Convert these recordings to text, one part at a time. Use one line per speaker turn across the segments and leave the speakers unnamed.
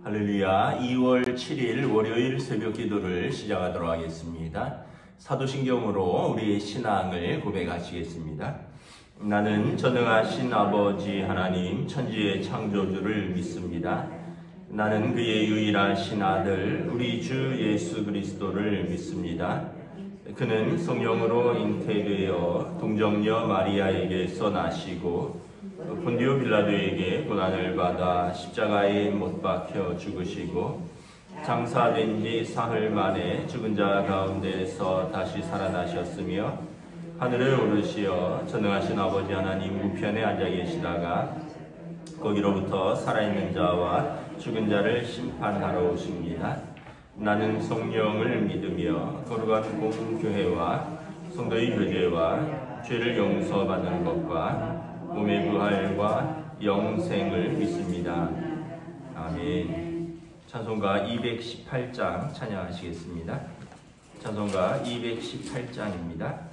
할렐루야. 2월 7일 월요일 새벽 기도를 시작하도록 하겠습니다. 사도신경으로 우리의 신앙을 고백하시겠습니다. 나는 전능하신 아버지 하나님 천지의 창조주를 믿습니다. 나는 그의 유일하신 아들 우리 주 예수 그리스도를 믿습니다. 그는 성령으로 잉태되어 동정녀 마리아에게서 나시고 본디오 빌라도에게 고난을 받아 십자가에 못 박혀 죽으시고 장사된 지 사흘 만에 죽은 자 가운데서 다시 살아나셨으며 하늘에 오르시어 전능하신 아버지 하나님 우편에 앉아 계시다가 거기로부터 살아있는 자와 죽은 자를 심판하러 오십니다. 나는 성령을 믿으며 거룩한 공교회와 성도의 교제와 죄를 용서받는 것과 몸의 부활과 영생을 믿습니다. 아멘. 찬송가 218장 찬양하시겠습니다. 찬송가 218장입니다.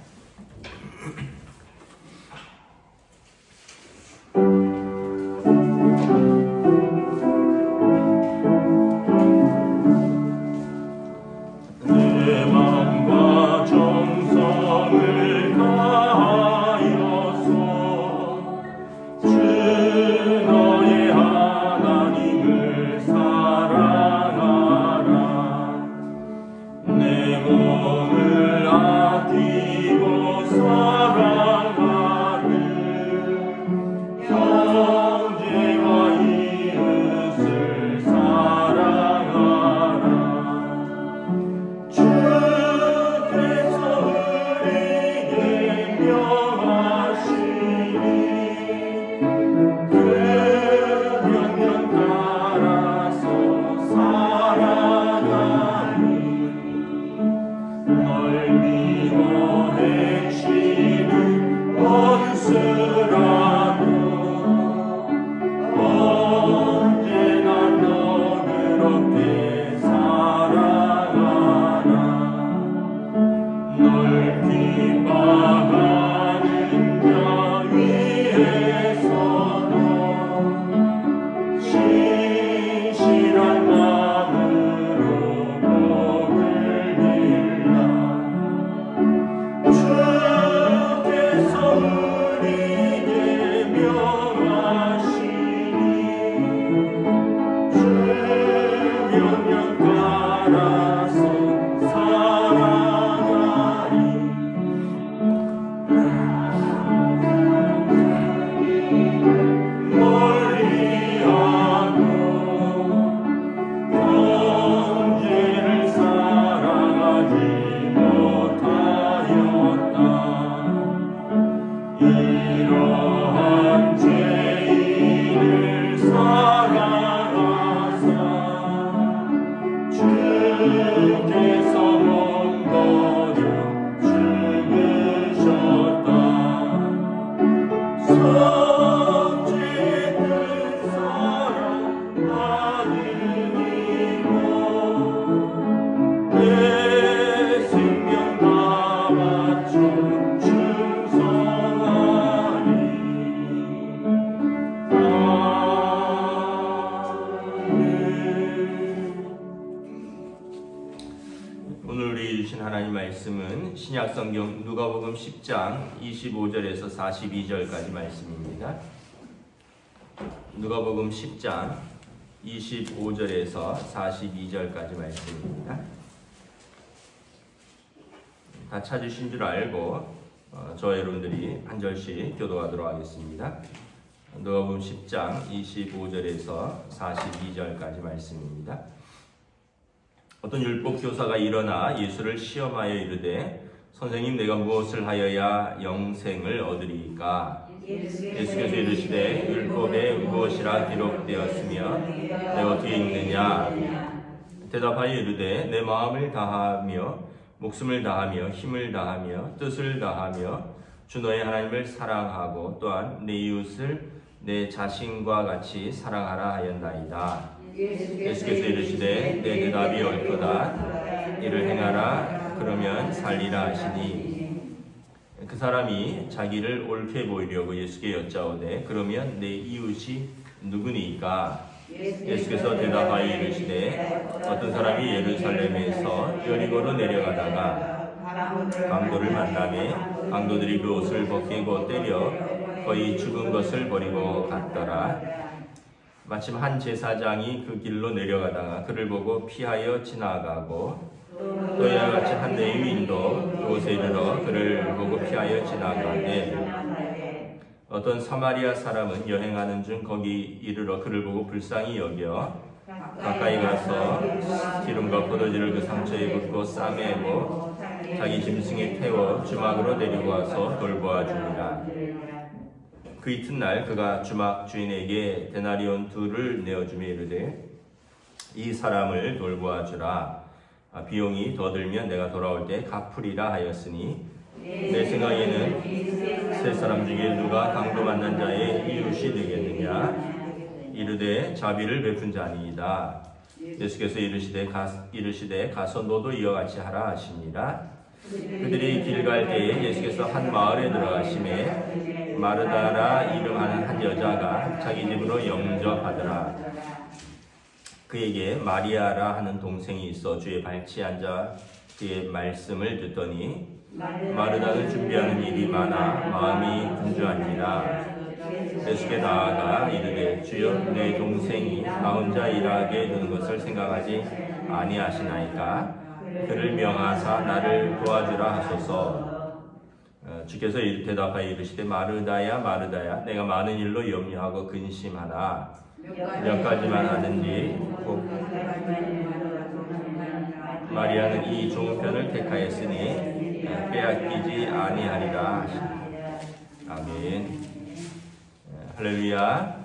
신약성경 누가복음 10장 25절에서 42절까지 말씀입니다. 누가복음 10장 25절에서 42절까지 말씀입니다. 다 찾으신 줄 알고 저와 여러분들이 한 절씩 교도하도록 하겠습니다. 누가복음 10장 25절에서 42절까지 말씀입니다. 어떤 율법 교사가 일어나 예수를 시험하여 이르되 선생님 내가 무엇을 하여야 영생을 얻으리이까? 예수께서 이르시되 율법에 무엇이라 기록되었으며 내가 어떻게 읽느냐? 대답하여 이르되 내 마음을 다하며 목숨을 다하며 힘을 다하며 뜻을 다하며 주 너의 하나님을 사랑하고 또한 내 이웃을 내 자신과 같이 사랑하라 하였나이다. 예수께서 이르시되 내 대답이 옳도다. 이를 행하라. 그러면 살리라 하시니 그 사람이 자기를 옳게 보이려고 예수께 여짜오되 그러면 내 이웃이 누구니까?
예수께서 대답하여 이르시되 어떤 사람이 예루살렘에서 여리고로 내려가다가 강도를 만나매 강도들이 그 옷을 벗기고 때려 거의 죽은 것을 버리고 갔더라. 마침 한 제사장이 그 길로 내려가다가 그를 보고 피하여 지나가고 또 이와 같이 한 레위인도 그곳에 이르러 그를 보고 피하여 지나가되 어떤 사마리아 사람은 여행하는 중 거기 이르러 그를 보고 불쌍히 여겨 가까이 가서 기름과 포도주를 그 상처에 붓고 싸매고 자기 짐승에 태워 주막으로 데리고 와서 돌보아 주니라. 그 이튿날 그가 주막 주인에게 데나리온 2를 내어주며 이르되 이 사람을 돌보아 주라. 비용이 더 들면 내가 돌아올 때 갚으리라 하였으니 내 생각에는 세 사람 중에 누가 강도 만난 자의 이웃이 되겠느냐. 이르되 자비를 베푼 자니이다. 예수께서 이르시되 가서 너도 이와 같이 하라 하시니라. 그들이 길 갈 때에 예수께서 한 마을에 들어가심에 마르다라 이름하는 한 여자가 자기 집으로 영접하더라. 그에게 마리아라 하는 동생이 있어 주의 발치에 앉아 그의 말씀을 듣더니 마르다는 준비하는 일이 많아 마음이 분주하니라. 예수께 나아가 이르되 주여 내 동생이 나 혼자 일하게 되는 것을 생각하지 아니하시나이까. 그를 명하사 나를 도와주라 하소서. 주께서 대답하여 이르시되 마르다야 마르다야 내가 많은 일로 염려하고 근심하나 몇 가지만 하든지 마리아는 이 좋은 편을 택하였으니 빼앗기지 아니하리라. 아멘. 할렐루야.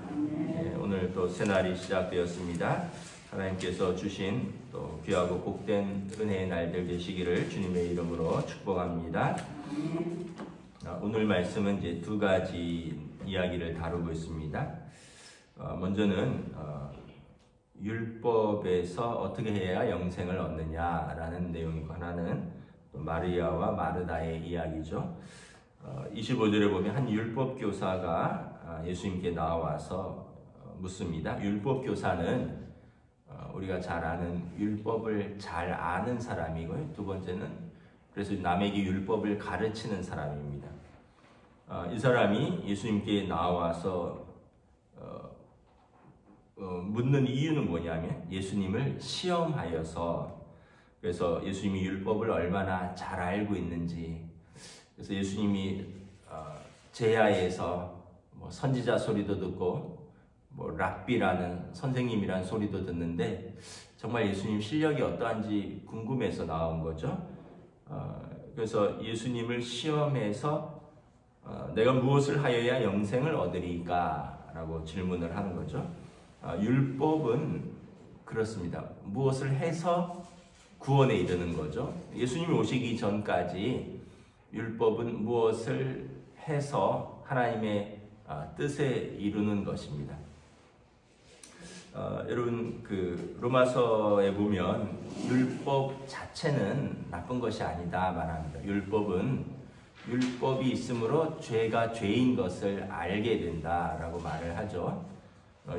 오늘 또 새날이 시작되었습니다. 하나님께서 주신 또 귀하고 복된 은혜의 날들 되시기를 주님의 이름으로 축복합니다. 오늘 말씀은 이제 2가지 이야기를 다루고 있습니다. 먼저는 율법에서 어떻게 해야 영생을 얻느냐라는 내용이고, 하나는 또 마리아와 마르다의 이야기죠. 25절에 보면 한 율법 교사가 예수님께 나와서 묻습니다. 율법 교사는 우리가 잘 아는 율법을 잘 아는 사람이고요. 두 번째는 그래서 남에게 율법을 가르치는 사람입니다. 이 사람이 예수님께 나와서 묻는 이유는 뭐냐면 예수님을 시험하여서, 그래서 예수님이 율법을 얼마나 잘 알고 있는지, 그래서 예수님이 제야에서 선지자 소리도 듣고 랍비라는 선생님이라는 소리도 듣는데 정말 예수님 실력이 어떠한지 궁금해서 나온 거죠. 그래서 예수님을 시험해서 내가 무엇을 하여야 영생을 얻으리까? 라고 질문을 하는 거죠. 율법은 그렇습니다. 무엇을 해서 구원에 이르는 거죠. 예수님이 오시기 전까지 율법은 무엇을 해서 하나님의 뜻에 이루는 것입니다. 여러분, 그 로마서에 보면 율법 자체는 나쁜 것이 아니다 말합니다. 율법이 있으므로 죄가 죄인 것을 알게 된다라고 말을 하죠.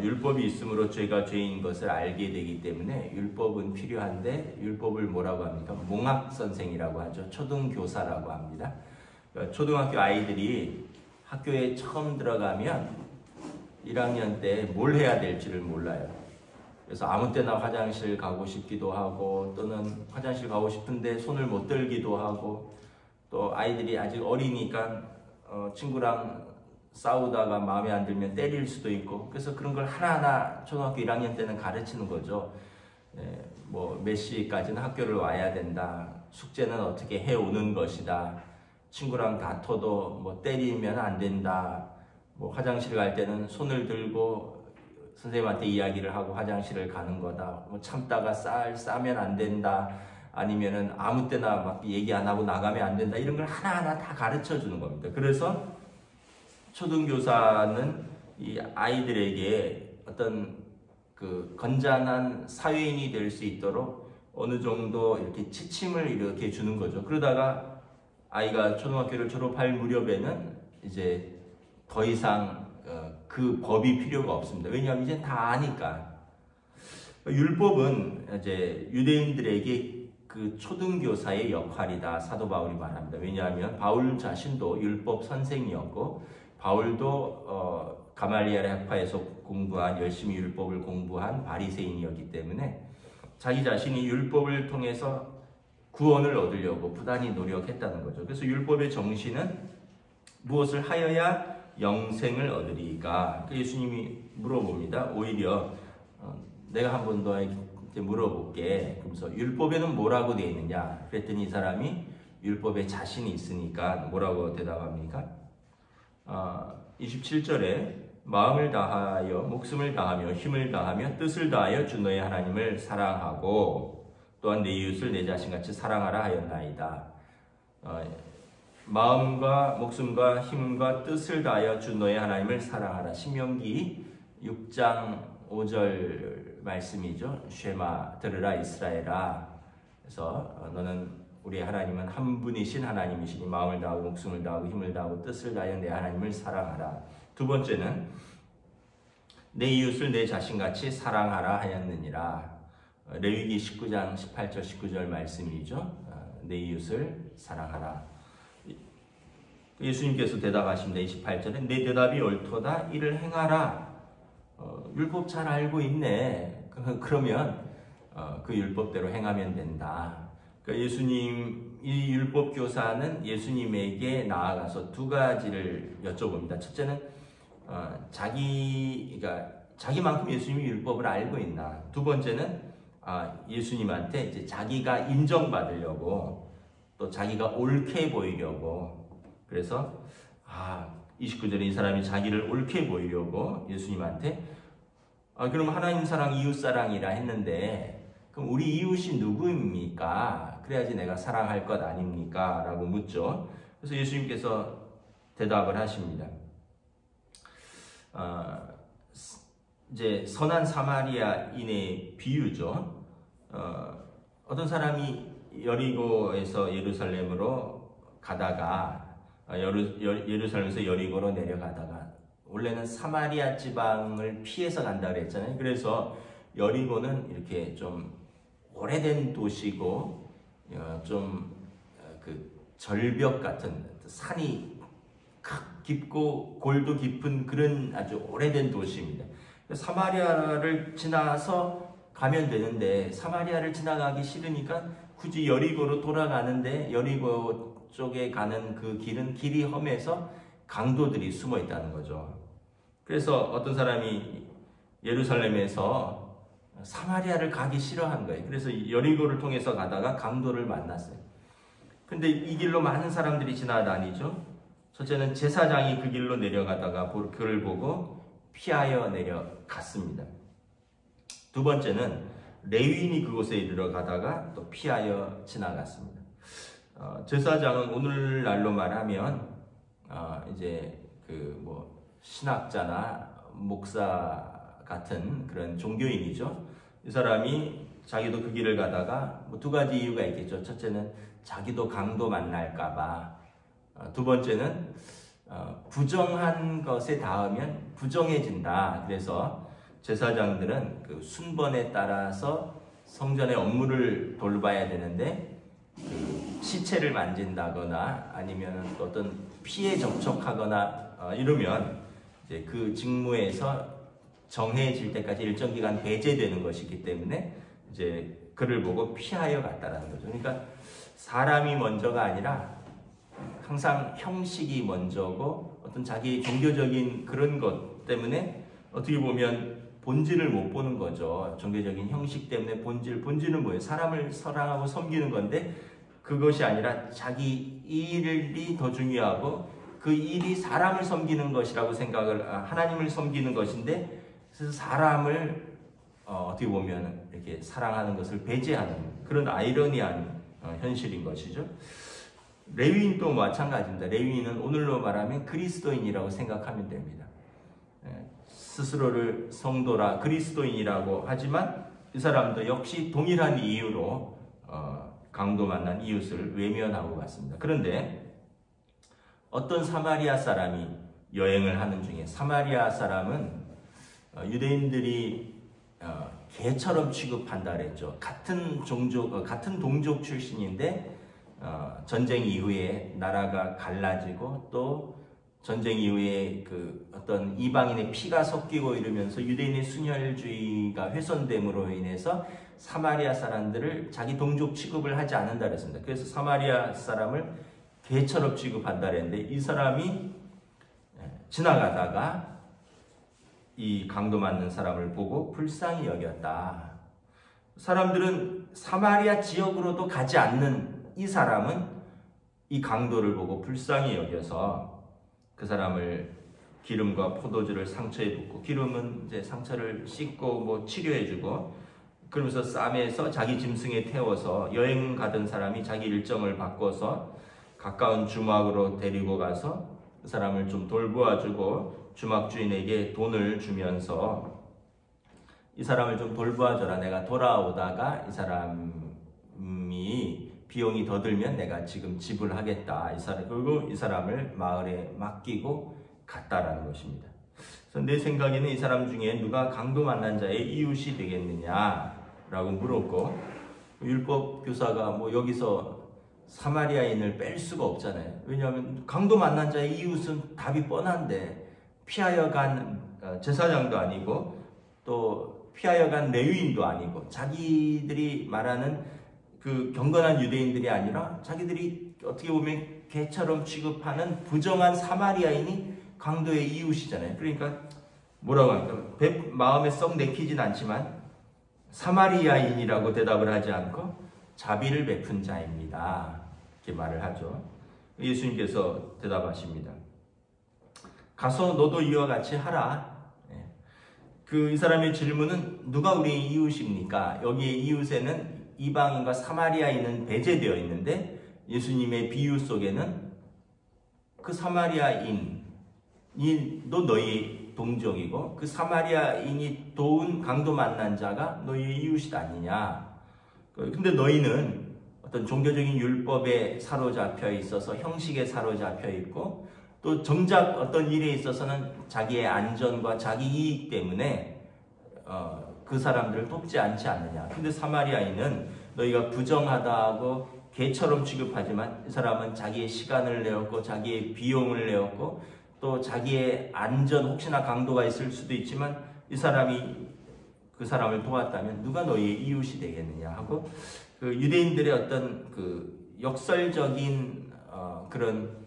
율법이 있으므로 죄가 죄인 것을 알게 되기 때문에 율법은 필요한데, 율법을 뭐라고 합니까? 몽학 선생이라고 하죠. 초등교사라고 합니다. 초등학교 아이들이 학교에 처음 들어가면 1학년 때 뭘 해야 될지를 몰라요. 그래서 아무 때나 화장실 가고 싶기도 하고, 또는 화장실 가고 싶은데 손을 못 들기도 하고, 또 아이들이 아직 어리니까 친구랑 싸우다가 마음에 안 들면 때릴 수도 있고, 그래서 그런 걸 하나하나 초등학교 1학년 때는 가르치는 거죠. 몇 시까지는 학교를 와야 된다. 숙제는 어떻게 해오는 것이다. 친구랑 다퉈도 때리면 안 된다. 화장실 갈 때는 손을 들고 선생님한테 이야기를 하고 화장실을 가는 거다. 참다가 싸면 안 된다. 아니면은 아무 때나 막 얘기 안 하고 나가면 안 된다. 이런 걸 하나하나 다 가르쳐 주는 겁니다. 그래서 초등교사는 이 아이들에게 어떤 그 건전한 사회인이 될 수 있도록 어느 정도 이렇게 지침을 이렇게 주는 거죠. 그러다가 아이가 초등학교를 졸업할 무렵에는 이제 더 이상 그 법이 필요가 없습니다. 왜냐하면 이제 다 아니까.
율법은 이제 유대인들에게 그 초등교사의 역할이다, 사도 바울이 말합니다. 왜냐하면 바울 자신도 율법 선생이었고, 바울도 가말리엘의 학파에서 공부한, 열심히 율법을 공부한 바리새인이었기 때문에 자기 자신이 율법을 통해서 구원을 얻으려고 부단히 노력했다는 거죠. 그래서 율법의 정신은 무엇을 하여야 영생을 얻으리까? 예수님이 물어봅니다. 오히려 내가 한 번 더 물어볼게. 그래서 율법에는 뭐라고 되어 있느냐? 그랬더니 이 사람이 율법에 자신이 있으니까 뭐라고 대답합니까? 27절에 마음을 다하여 목숨을 다하며 힘을 다하며 뜻을 다하여 주 너의 하나님을 사랑하고 또한 내 이웃을 내 자신같이 사랑하라 하였나이다. 마음과 목숨과 힘과 뜻을 다하여 주 너의 하나님을 사랑하라. 신명기 6장 5절 말씀이죠. 쉐마 들으라 이스라엘아. 그래서 너는 우리 하나님은 한 분이신 하나님이시니 마음을 다하고 목숨을 다하고 힘을 다하고 뜻을 다하여 내 하나님을 사랑하라. 두 번째는 내 이웃을 내 자신같이 사랑하라 하였느니라. 레위기 19장 18절 19절 말씀이죠. 내 이웃을 사랑하라. 예수님께서 대답하십니다. 28절에 내 대답이 옳도다 이를 행하라. 율법 잘 알고 있네. 그러면 그 율법대로 행하면 된다. 그러니까 예수님, 이 율법 교사는 예수님에게 나아가서 두 가지를 여쭤봅니다. 첫째는 자기만큼 예수님이 율법을 알고 있나. 두 번째는 예수님한테 이제 자기가 인정받으려고 또 자기가 옳게 보이려고. 그래서 29절에 이 사람이 자기를 옳게 보이려고 예수님한테 그럼 하나님 사랑, 이웃 사랑이라 했는데 그럼 우리 이웃이 누구입니까? 그래야지 내가 사랑할 것 아닙니까? 라고 묻죠. 그래서 예수님께서 대답을 하십니다. 이제 선한 사마리아인의 비유죠. 어떤 사람이 여리고에서 예루살렘으로 가다가 예루살렘에서 여리고로 내려가다가 원래는 사마리아 지방을 피해서 간다 그랬잖아요. 그래서 여리고는 이렇게 좀 오래된 도시고 좀 그 절벽 같은 산이 깊고 골도 깊은 그런 아주 오래된 도시입니다. 사마리아를 지나서 가면 되는데 사마리아를 지나가기 싫으니까 굳이 여리고로 돌아가는데 여리고 쪽에 가는 그 길은 길이 험해서 강도들이 숨어 있다는 거죠. 그래서 어떤 사람이 예루살렘에서 사마리아를 가기 싫어한 거예요. 그래서 여리고를 통해서 가다가 강도를 만났어요. 근데 이 길로 많은 사람들이 지나다니죠. 첫째는 제사장이 그 길로 내려가다가 그를 보고 피하여 내려갔습니다. 두 번째는 레위인이 그곳에 이르러 가다가 또 피하여 지나갔습니다. 제사장은 오늘날로 말하면 이제 신학자나 목사 같은 그런 종교인이죠. 이 사람이 자기도 그 길을 가다가 두 가지 이유가 있겠죠. 첫째는 자기도 강도 만날까봐. 두 번째는 부정한 것에 닿으면 부정해진다. 그래서 제사장들은 그 순번에 따라서 성전의 업무를 돌봐야 되는데 그 시체를 만진다거나 아니면 어떤 피에 접촉하거나 이러면 이제 그 직무에서 정해질 때까지 일정 기간 배제되는 것이기 때문에 이제 그를 보고 피하여 갔다라는 거죠. 그러니까 사람이 먼저가 아니라 항상 형식이 먼저고 어떤 자기 종교적인 그런 것 때문에 어떻게 보면 본질을 못 보는 거죠. 종교적인 형식 때문에 본질은 뭐예요? 사람을 사랑하고 섬기는 건데 그것이 아니라 자기 일이 더 중요하고 그 일이 사람을 섬기는 것이라고 하나님을 섬기는 것인데 그래서 사람을 어떻게 보면 이렇게 사랑하는 것을 배제하는 그런 아이러니한 현실인 것이죠. 레위인도 마찬가지입니다. 레위인은 오늘로 말하면 그리스도인이라고 생각하면 됩니다. 스스로를 성도라 그리스도인이라고 하지만 이 사람도 역시 동일한 이유로 강도 만난 이웃을 외면하고 갔습니다. 그런데 어떤 사마리아 사람이 여행을 하는 중에 사마리아 사람은 유대인들이 개처럼 취급한다 그랬죠. 같은 종족, 같은 동족 출신인데 전쟁 이후에 나라가 갈라지고 또 전쟁 이후에 그 어떤 이방인의 피가 섞이고 이러면서 유대인의 순혈주의가 훼손됨으로 인해서 사마리아 사람들을 자기 동족 취급을 하지 않는다 그랬습니다. 그래서 사마리아 사람을 개처럼 취급한다 그랬는데 이 사람이 지나가다가 이 강도 맞는 사람을 보고 불쌍히 여겼다. 사람들은 사마리아 지역으로도 가지 않는 이 사람은 이 강도를 보고 불쌍히 여겨서 그 사람을 기름과 포도주를 상처에 붓고, 기름은 이제 상처를 씻고 뭐 치료해주고, 그러면서 쌈에서 자기 짐승에 태워서 여행 가던 사람이 자기 일정을 바꿔서 가까운 주막으로 데리고 가서 그 사람을 좀 돌보아주고 주막 주인에게 돈을 주면서 이 사람을 좀 돌보아줘라. 내가 돌아오다가 이 사람이 비용이 더 들면 내가 지금 지불하겠다. 그리고 이 사람을 마을에 맡기고 갔다라는 것입니다. 그래서 내 생각에는 이 사람 중에 누가 강도 만난 자의 이웃이 되겠느냐라고 물었고, 율법 교사가 뭐 여기서 사마리아인을 뺄 수가 없잖아요. 왜냐하면 강도 만난 자의 이웃은 답이 뻔한데 피하여 간 제사장도 아니고 또 피하여 간 레위인도 아니고 자기들이 말하는 그 경건한 유대인들이 아니라 자기들이 어떻게 보면 개처럼 취급하는 부정한 사마리아인이 강도의 이웃이잖아요. 그러니까 뭐라고 할까? 마음에 썩 내키진 않지만 사마리아인이라고 대답을 하지 않고 자비를 베푼 자입니다. 이렇게 말을 하죠. 예수님께서 대답하십니다. 가서 너도 이와 같이 하라. 이 사람의 질문은 누가 우리의 이웃입니까? 여기에 이웃에는 이방인과 사마리아인은 배제되어 있는데 예수님의 비유 속에는 그 사마리아인이 너 너희 동족이고 그 사마리아인이 도운 강도 만난 자가 너희의 이웃이 아니냐. 근데 너희는 어떤 종교적인 율법에 사로잡혀 있어서 형식에 사로잡혀 있고 또 정작 어떤 일에 있어서는 자기의 안전과 자기 이익 때문에 그 사람들을 돕지 않지 않느냐. 근데 사마리아인은 너희가 부정하다고 개처럼 취급하지만 이 사람은 자기의 시간을 내었고 자기의 비용을 내었고 또 자기의 안전, 혹시나 강도가 있을 수도 있지만 이 사람이 그 사람을 도왔다면 누가 너희의 이웃이 되겠느냐 하고 그 유대인들의 어떤 그 역설적인 그런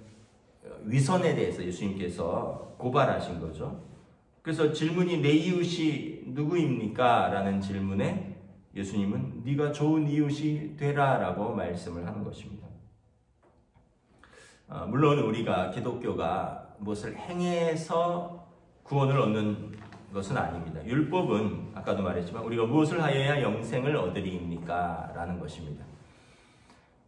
위선에 대해서 예수님께서 고발하신 거죠. 그래서 질문이 내 이웃이 누구입니까? 라는 질문에 예수님은 네가 좋은 이웃이 되라 라고 말씀을 하는 것입니다. 물론 우리가 기독교가 무엇을 행해서 구원을 얻는 것은 아닙니다. 율법은 아까도 말했지만 우리가 무엇을 하여야 영생을 얻으리입니까? 라는 것입니다.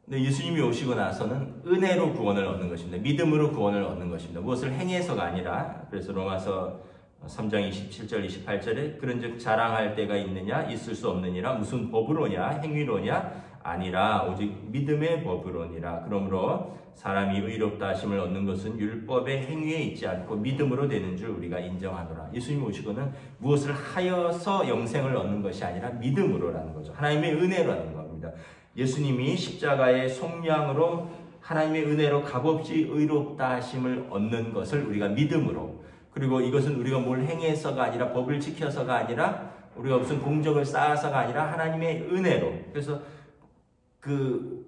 근데 예수님이 오시고 나서는 은혜로 구원을 얻는 것입니다. 믿음으로 구원을 얻는 것입니다. 무엇을 행해서가 아니라, 그래서 로마서 3장 27절 28절에 그런즉 자랑할 때가 있느냐 있을 수 없느니라 무슨 법으로냐 행위로냐 아니라 오직 믿음의 법으로니라. 그러므로 사람이 의롭다 하심을 얻는 것은 율법의 행위에 있지 않고 믿음으로 되는 줄 우리가 인정하노라. 예수님이 오시고는 무엇을 하여서 영생을 얻는 것이 아니라 믿음으로라는 거죠. 하나님의 은혜라는 겁니다. 예수님이 십자가의 속량으로 하나님의 은혜로 값없이 의롭다 하심을 얻는 것을 우리가 믿음으로, 그리고 이것은 우리가 뭘 행해서가 아니라 법을 지켜서가 아니라 우리가 무슨 공적을 쌓아서가 아니라 하나님의 은혜로. 그래서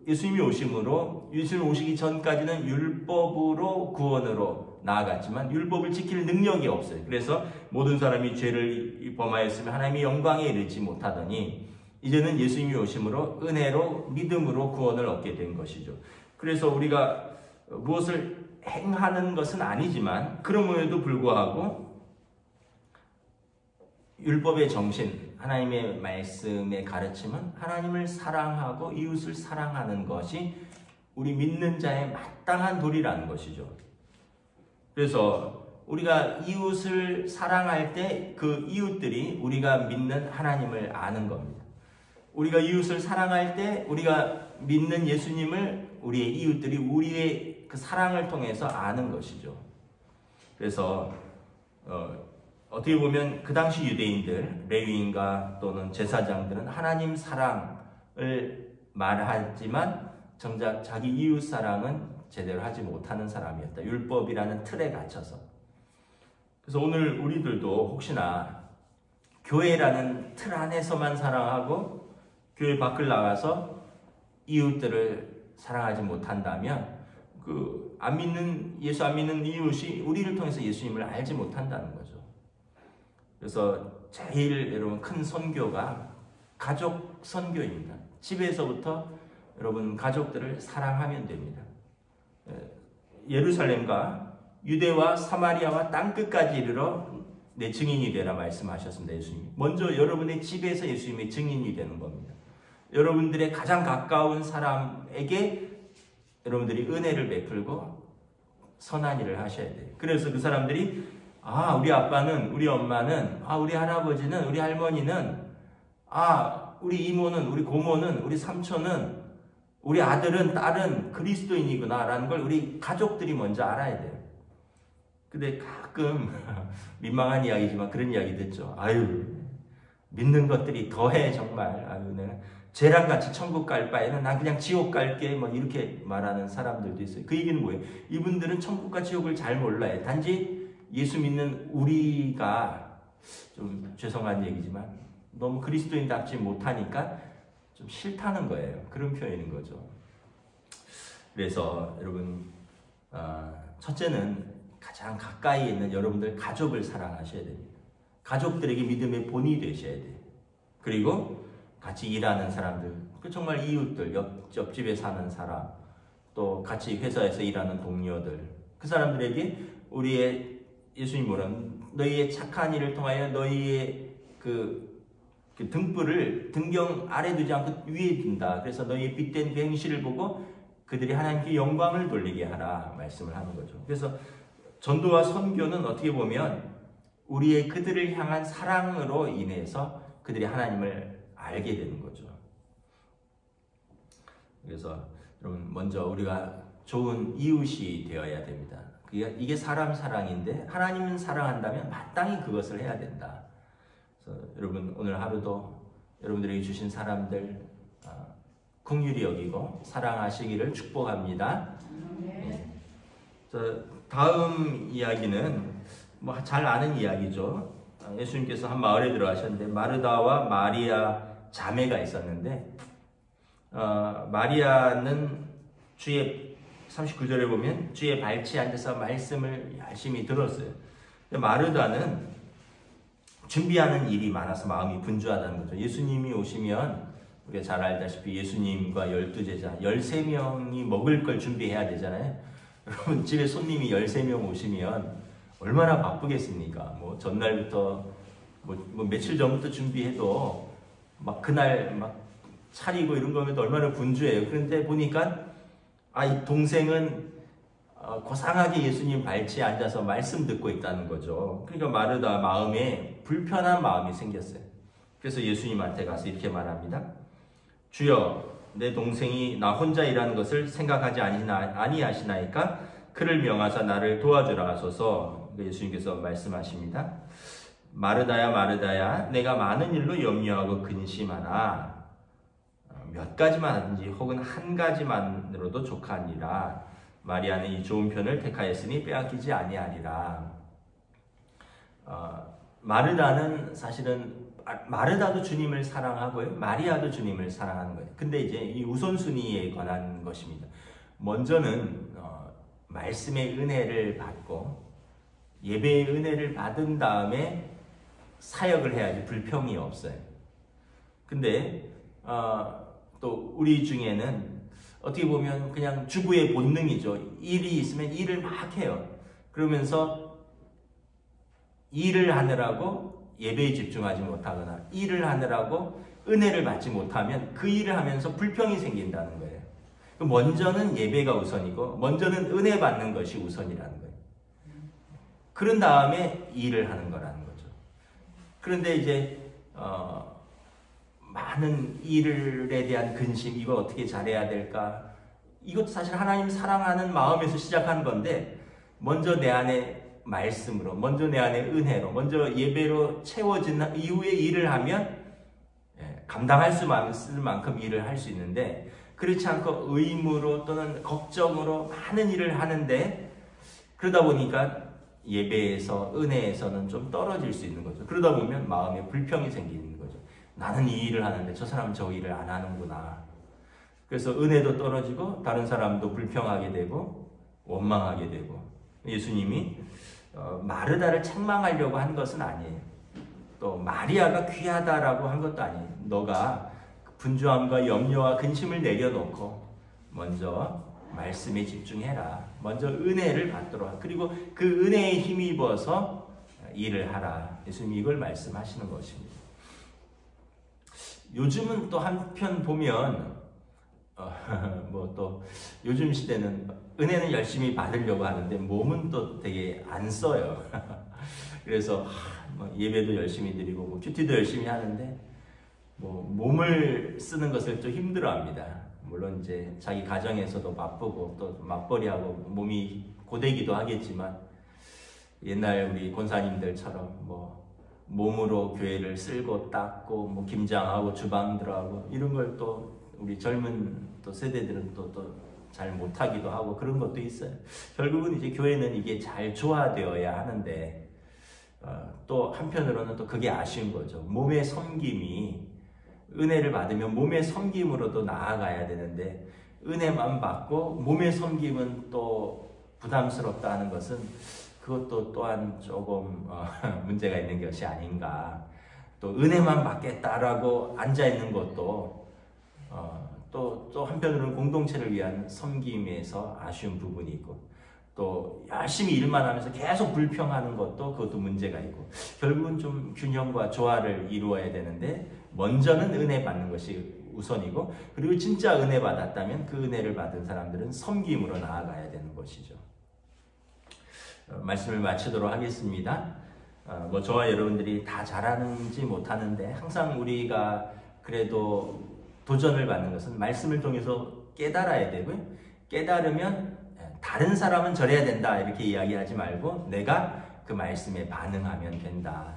예수님이 오심으로, 예수님이 오시기 전까지는 율법으로 구원으로 나아갔지만 율법을 지킬 능력이 없어요. 그래서 모든 사람이 죄를 범하였으면 하나님의 영광에 이르지 못하더니 이제는 예수님이 오심으로 은혜로 믿음으로 구원을 얻게 된 것이죠. 그래서 우리가 무엇을 행하는 것은 아니지만 그럼에도 불구하고 율법의 정신, 하나님의 말씀의 가르침은 하나님을 사랑하고 이웃을 사랑하는 것이 우리 믿는 자의 마땅한 도리라는 것이죠. 그래서 우리가 이웃을 사랑할 때 그 이웃들이 우리가 믿는 하나님을 아는 겁니다. 우리가 이웃을 사랑할 때 우리가 믿는 예수님을 우리의 이웃들이 우리의 그 사랑을 통해서 아는 것이죠. 그래서 어떻게 보면 그 당시 유대인들, 레위인과 또는 제사장들은 하나님 사랑을 말하지만 정작 자기 이웃 사랑은 제대로 하지 못하는 사람이었다. 율법이라는 틀에 갇혀서. 그래서 오늘 우리들도 혹시나 교회라는 틀 안에서만 사랑하고 교회 밖을 나가서 이웃들을 사랑하지 못한다면 예수 안 믿는 이웃이 우리를 통해서 예수님을 알지 못한다는 거죠. 그래서 제일 여러분 큰 선교가 가족 선교입니다. 집에서부터 여러분 가족들을 사랑하면 됩니다. 예루살렘과 유대와 사마리아와 땅끝까지 이르러 내 증인이 되라 말씀하셨습니다. 예수님이. 먼저 여러분의 집에서 예수님의 증인이 되는 겁니다. 여러분들의 가장 가까운 사람에게 여러분들이 은혜를 베풀고 선한 일을 하셔야 돼요. 그래서 그 사람들이 우리 아빠는, 우리 엄마는, 우리 할아버지는, 우리 할머니는, 우리 이모는, 우리 고모는, 우리 삼촌은, 우리 아들은, 딸은 그리스도인이구나 라는 걸 우리 가족들이 먼저 알아야 돼요. 근데 가끔 민망한 이야기지만 그런 이야기 듣죠. 믿는 것들이 더해 정말. 내가 쟤랑 같이 천국 갈 바에는 난 그냥 지옥 갈게 이렇게 말하는 사람들도 있어요. 그 얘기는 뭐예요? 이분들은 천국과 지옥을 잘 몰라요. 단지 예수 믿는 우리가 좀 죄송한 얘기지만 너무 그리스도인답지 못하니까 좀 싫다는 거예요. 그런 표현인 거죠. 그래서 여러분 첫째는 가장 가까이 있는 여러분들 가족을 사랑하셔야 됩니다. 가족들에게 믿음의 본이 되셔야 돼요. 그리고 같이 일하는 사람들, 정말 이웃들, 옆집에 사는 사람, 또 같이 회사에서 일하는 동료들, 그 사람들에게 우리의 예수님 뭐라는 너희의 착한 일을 통하여 너희의 그 등불을 등경 아래 두지 않고 위에 둔다. 그래서 너희의 빛된 그 행실을 보고 그들이 하나님께 영광을 돌리게 하라 말씀을 하는 거죠. 그래서 전도와 선교는 어떻게 보면 우리의 그들을 향한 사랑으로 인해서 그들이 하나님을 알게 되는 거죠. 그래서 여러분 먼저 우리가 좋은 이웃이 되어야 됩니다. 이게 사람 사랑인데 하나님은 사랑한다면 마땅히 그것을 해야 된다. 그래서 여러분 오늘 하루도 여러분들에게 주신 사람들 긍휼히 여기고 사랑하시기를 축복합니다. 네. 다음 이야기는 잘 아는 이야기죠. 예수님께서 한 마을에 들어가셨는데 마르다와 마리아 자매가 있었는데 마리아는 주의 39절에 보면 주의 발치에 앉아서 말씀을 열심히 들었어요. 마르다는 준비하는 일이 많아서 마음이 분주하다는 거죠. 예수님이 오시면 우리가 잘 알다시피 예수님과 12제자 13명이 먹을 걸 준비해야 되잖아요. 여러분 집에 손님이 13명 오시면 얼마나 바쁘겠습니까? 전날부터 며칠 전부터 준비해도 그날 차리고 이런 거면 얼마나 분주해요. 그런데 보니까 이 동생은 고상하게 예수님 발치에 앉아서 말씀 듣고 있다는 거죠. 그러니까 마르다 마음에 불편한 마음이 생겼어요. 그래서 예수님한테 가서 이렇게 말합니다. 주여, 내 동생이 나 혼자 일하는 것을 생각하지 아니하시나이까 그를 명하사 나를 도와주라 하소서. 예수님께서 말씀하십니다. 마르다야 마르다야, 내가 많은 일로 염려하고 근심하나 몇 가지만 하든지 혹은 한 가지만으로도 족하니라. 마리아는 이 좋은 편을 택하였으니 빼앗기지 아니하리라. 마르다는 사실은 마르다도 주님을 사랑하고요, 마리아도 주님을 사랑하는 거예요. 근데 이제 이 우선순위에 관한 것입니다. 먼저는 말씀의 은혜를 받고 예배의 은혜를 받은 다음에 사역을 해야지 불평이 없어요. 근데 또 우리 중에는 어떻게 보면 그냥 주부의 본능이죠. 일이 있으면 일을 막 해요. 그러면서 일을 하느라고 예배에 집중하지 못하거나 일을 하느라고 은혜를 받지 못하면 그 일을 하면서 불평이 생긴다는 거예요. 먼저는 예배가 우선이고 먼저는 은혜 받는 것이 우선이라는 거예요. 그런 다음에 일을 하는 거라는 거죠. 그런데 이제 많은 일에 대한 근심, 이거 어떻게 잘해야 될까? 이것도 사실 하나님 사랑하는 마음에서 시작한 건데 먼저 내 안에 말씀으로, 먼저 내 안에 은혜로, 먼저 예배로 채워진 이후에 일을 하면 감당할 수 있을 만큼 일을 할 수 있는데, 그렇지 않고 의무로 또는 걱정으로 많은 일을 하는데, 그러다 보니까 예배에서, 은혜에서는 좀 떨어질 수 있는 거죠. 그러다 보면 마음에 불평이 생기는 거죠. 나는 이 일을 하는데 저 사람은 저 일을 안 하는구나. 그래서 은혜도 떨어지고 다른 사람도 불평하게 되고 원망하게 되고. 예수님이 마르다를 책망하려고 한 것은 아니에요. 또 마리아가 귀하다라고 한 것도 아니에요. 너가 분주함과 염려와 근심을 내려놓고 먼저 말씀에 집중해라. 먼저 은혜를 받도록. 그리고 그 은혜에 힘입어서 일을 하라. 예수님이 이걸 말씀하시는 것입니다. 요즘은 또 한편 보면 뭐 또 요즘 시대는 은혜는 열심히 받으려고 하는데 몸은 또 되게 안 써요. 그래서 뭐 예배도 열심히 드리고 뭐 큐티도 열심히 하는데 뭐 몸을 쓰는 것을 좀 힘들어합니다. 물론 이제 자기 가정에서도 바쁘고 또 맞벌이하고 몸이 고되기도 하겠지만, 옛날 우리 권사님들처럼 뭐 몸으로 교회를 쓸고 닦고 뭐 김장하고 주방 들어가고 이런 걸 또 우리 젊은 또 세대들은 또 잘 못하기도 하고 그런 것도 있어요. 결국은 이제 교회는 이게 잘 조화되어야 하는데, 또 한편으로는 또 그게 아쉬운 거죠. 몸의 섬김이, 은혜를 받으면 몸의 섬김으로도 나아가야 되는데 은혜만 받고 몸의 섬김은 또 부담스럽다 하는 것은, 그것도 또한 조금 문제가 있는 것이 아닌가. 또 은혜만 받겠다라고 앉아있는 것도 또 한편으로는 공동체를 위한 섬김에서 아쉬운 부분이 있고, 또 열심히 일만 하면서 계속 불평하는 것도 그것도 문제가 있고, 결국은 좀 균형과 조화를 이루어야 되는데, 먼저는 은혜 받는 것이 우선이고, 그리고 진짜 은혜 받았다면 그 은혜를 받은 사람들은 섬김으로 나아가야 되는 것이죠. 말씀을 마치도록 하겠습니다. 뭐 저와 여러분들이 다 잘하는지 못하는데, 항상 우리가 그래도 도전을 받는 것은 말씀을 통해서 깨달아야 되고요. 깨달으면 다른 사람은 저래야 된다 이렇게 이야기하지 말고 내가 그 말씀에 반응하면 된다.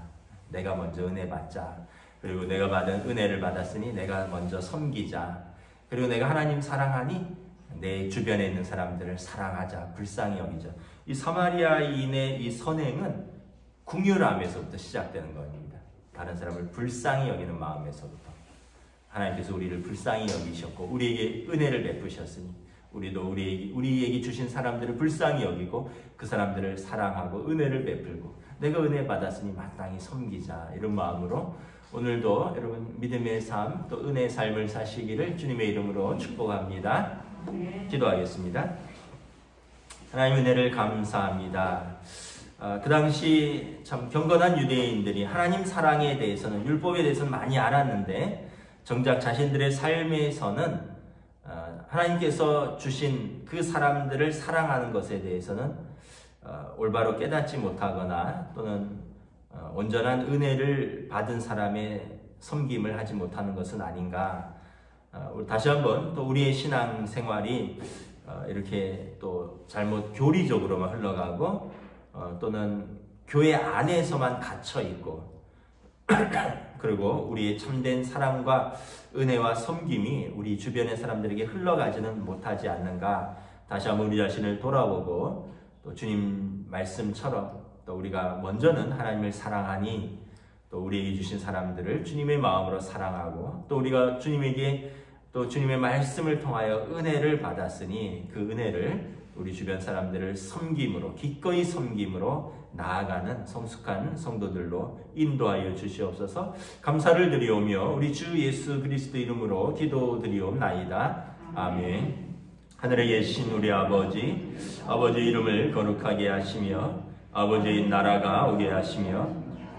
내가 먼저 은혜 받자. 그리고 내가 받은 은혜를 받았으니 내가 먼저 섬기자. 그리고 내가 하나님 사랑하니 내 주변에 있는 사람들을 사랑하자. 불쌍히 여기자. 이 사마리아인의 이 선행은 긍휼함에서부터 시작되는 겁니다. 다른 사람을 불쌍히 여기는 마음에서부터. 하나님께서 우리를 불쌍히 여기셨고 우리에게 은혜를 베푸셨으니 우리도 우리에게 주신 사람들을 불쌍히 여기고 그 사람들을 사랑하고 은혜를 베풀고 내가 은혜 받았으니 마땅히 섬기자. 이런 마음으로 오늘도 여러분 믿음의 삶 또 은혜의 삶을 사시기를 주님의 이름으로 축복합니다. 기도하겠습니다. 하나님 은혜를 감사합니다. 그 당시 참 경건한 유대인들이 하나님 사랑에 대해서는, 율법에 대해서는 많이 알았는데 정작 자신들의 삶에서는 하나님께서 주신 그 사람들을 사랑하는 것에 대해서는 올바로 깨닫지 못하거나 또는 온전한 은혜를 받은 사람의 섬김을 하지 못하는 것은 아닌가. 다시 한번 또 우리의 신앙 생활이 이렇게 또 잘못 교리적으로만 흘러가고 또는 교회 안에서만 갇혀 있고 그리고 우리의 참된 사랑과 은혜와 섬김이 우리 주변의 사람들에게 흘러가지는 못하지 않는가. 다시 한번 우리 자신을 돌아보고 또 주님 말씀처럼 또 우리가 먼저는 하나님을 사랑하니 또 우리에게 주신 사람들을 주님의 마음으로 사랑하고 또 우리가 주님에게 또 주님의 말씀을 통하여 은혜를 받았으니 그 은혜를 우리 주변 사람들을 섬김으로, 기꺼이 섬김으로 나아가는 성숙한 성도들로 인도하여 주시옵소서. 감사를 드리오며 우리 주 예수 그리스도 이름으로 기도드리옵나이다. 아멘. 하늘에 계신 우리 아버지, 아버지의 이름을 거룩하게 하시며 아버지의 나라가 오게 하시며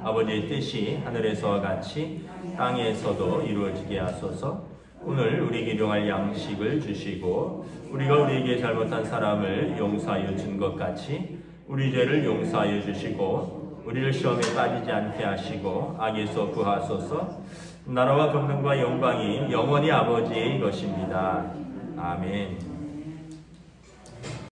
아버지의 뜻이 하늘에서와 같이 땅에서도 이루어지게 하소서. 오늘 우리에게 일용할 양식을 주시고 우리가 우리에게 잘못한 사람을 용서하여 준 것 같이 우리 죄를 용서하여 주시고 우리를 시험에 빠지지 않게 하시고 악에서 구하소서. 나라와 권능과 영광이 영원히 아버지의 것입니다. 아멘.